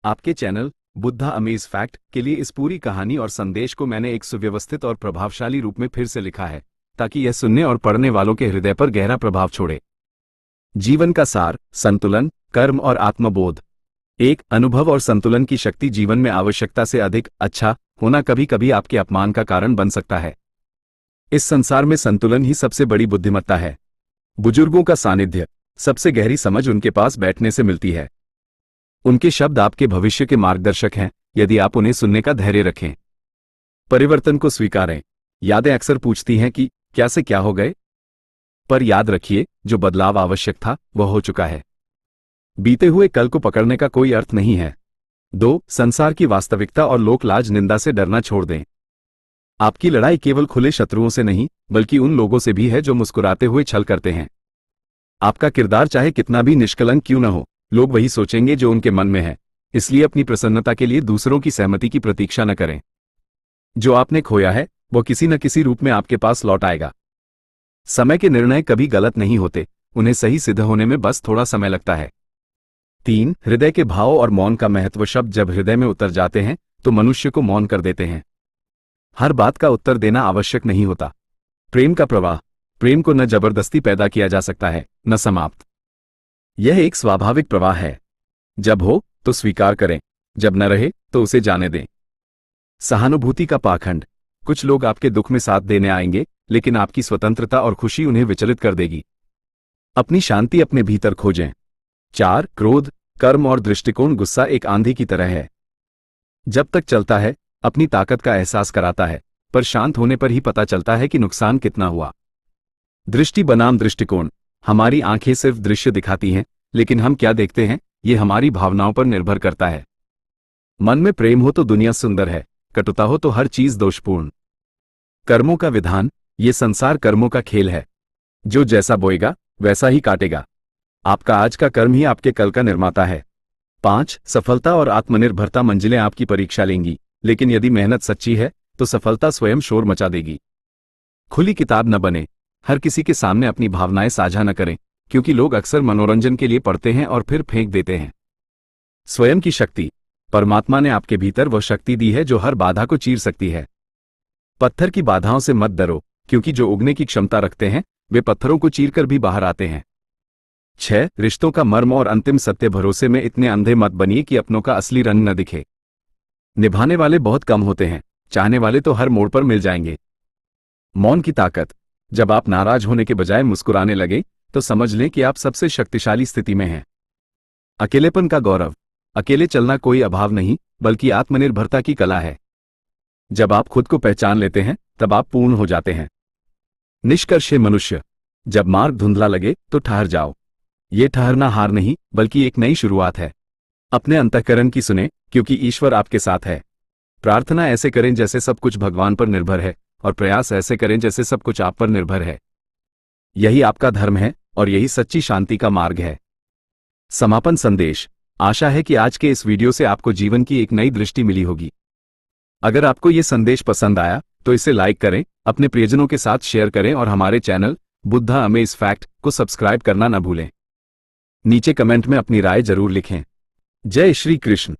आपके channel Buddha amaze fact के लिए इस पूरी कहानी और संदेश को मैंने एक सुव्यवस्थित और प्रभावशाली रूप में फिर से लिखा है, ताकि यह सुनने और पढ़ने वालों के हृदय पर गहरा प्रभाव छोड़े। जीवन का सार, संतुलन, कर्म और आत्मबोध। एक अनुभव और संतुलन की शक्ति जीवन में आवश्यकता से अधिक अच्छा होना कभी कभी आपके अपमान का कारण बन सकता है। इस संसार में संतुलन ही सबसे बड़ी बुद्धिमत्ता है। बुजुर्गों का सानिध्य, सबसे गहरी समझ उनके पास बैठने से मिलती है। उनके शब्द आपके भविष्य के मार्गदर्शक हैं, यदि आप उन्हें सुनने का धैर्य रखें। परिवर्तन को स्वीकारें। यादें अक्सर पूछती हैं कि क्या से क्या हो गए, पर याद रखिए, जो बदलाव आवश्यक था वह हो चुका है। बीते हुए कल को पकड़ने का कोई अर्थ नहीं है। 2. संसार की वास्तविकता और लोकलाज निंदा से डरना छोड़ दें। आपकी लड़ाई केवल खुले शत्रुओं से नहीं, बल्कि उन लोगों से भी है जो मुस्कुराते हुए छल करते हैं। आपका किरदार चाहे कितना भी निष्कलंक क्यों न हो, लोग वही सोचेंगे जो उनके मन में है। इसलिए अपनी प्रसन्नता के लिए दूसरों की सहमति की प्रतीक्षा न करें। जो आपने खोया है वह किसी न किसी रूप में आपके पास लौट आएगा। समय के निर्णय कभी गलत नहीं होते, उन्हें सही सिद्ध होने में बस थोड़ा समय लगता है। 3. हृदय के भाव और मौन का महत्व। शब्द जब हृदय में उतर जाते हैं तो मनुष्य को मौन कर देते हैं। हर बात का उत्तर देना आवश्यक नहीं होता। प्रेम का प्रवाह, प्रेम को न जबरदस्ती पैदा किया जा सकता है, न समाप्त। यह एक स्वाभाविक प्रवाह है। जब हो तो स्वीकार करें, जब न रहे तो उसे जाने दें। सहानुभूति का पाखंड। कुछ लोग आपके दुख में साथ देने आएंगे, लेकिन आपकी स्वतंत्रता और खुशी उन्हें विचलित कर देगी। अपनी शांति अपने भीतर खोजें। 4. क्रोध, कर्म और दृष्टिकोण। गुस्सा एक आंधी की तरह है। जब तक चलता है अपनी ताकत का एहसास कराता है, पर शांत होने पर ही पता चलता है कि नुकसान कितना हुआ। दृष्टि बनाम दृष्टिकोण। हमारी आंखें सिर्फ दृश्य दिखाती हैं, लेकिन हम क्या देखते हैं ये हमारी भावनाओं पर निर्भर करता है। मन में प्रेम हो तो दुनिया सुंदर है, कटुता हो तो हर चीज दोषपूर्ण। कर्मों का विधान। ये संसार कर्मों का खेल है। जो जैसा बोएगा वैसा ही काटेगा। आपका आज का कर्म ही आपके कल का निर्माता है। 5. सफलता और आत्मनिर्भरता। मंजिलें आपकी परीक्षा लेंगी, लेकिन यदि मेहनत सच्ची है तो सफलता स्वयं शोर मचा देगी। खुली किताब न बने। हर किसी के सामने अपनी भावनाएं साझा न करें, क्योंकि लोग अक्सर मनोरंजन के लिए पढ़ते हैं और फिर फेंक देते हैं। स्वयं की शक्ति। परमात्मा ने आपके भीतर वह शक्ति दी है जो हर बाधा को चीर सकती है। पत्थर की बाधाओं से मत डरो, क्योंकि जो उगने की क्षमता रखते हैं वे पत्थरों को चीरकर भी बाहर आते हैं। 6. रिश्तों का मर्म और अंतिम सत्य। भरोसे में इतने अंधे मत बनिए कि अपनों का असली रंग न दिखे। निभाने वाले बहुत कम होते हैं, चाहने वाले तो हर मोड़ पर मिल जाएंगे। मौन की ताकत। जब आप नाराज होने के बजाय मुस्कुराने लगे तो समझ लें कि आप सबसे शक्तिशाली स्थिति में हैं। अकेलेपन का गौरव। अकेले चलना कोई अभाव नहीं, बल्कि आत्मनिर्भरता की कला है। जब आप खुद को पहचान लेते हैं तब आप पूर्ण हो जाते हैं। निष्कर्ष मनुष्य। जब मार्ग धुंधला लगे तो ठहर जाओ। ये ठहरना हार नहीं, बल्कि एक नई शुरुआत है। अपने अंतःकरण की सुने, क्योंकि ईश्वर आपके साथ है। प्रार्थना ऐसे करें जैसे सब कुछ भगवान पर निर्भर है, और प्रयास ऐसे करें जैसे सब कुछ आप पर निर्भर है। यही आपका धर्म है और यही सच्ची शांति का मार्ग है। समापन संदेश। आशा है कि आज के इस वीडियो से आपको जीवन की एक नई दृष्टि मिली होगी। अगर आपको ये संदेश पसंद आया तो इसे लाइक करें, अपने प्रियजनों के साथ शेयर करें और हमारे चैनल बुद्धा अमेज फैक्ट को सब्सक्राइब करना न भूलें। नीचे कमेंट में अपनी राय जरूर लिखें। जय श्री कृष्ण।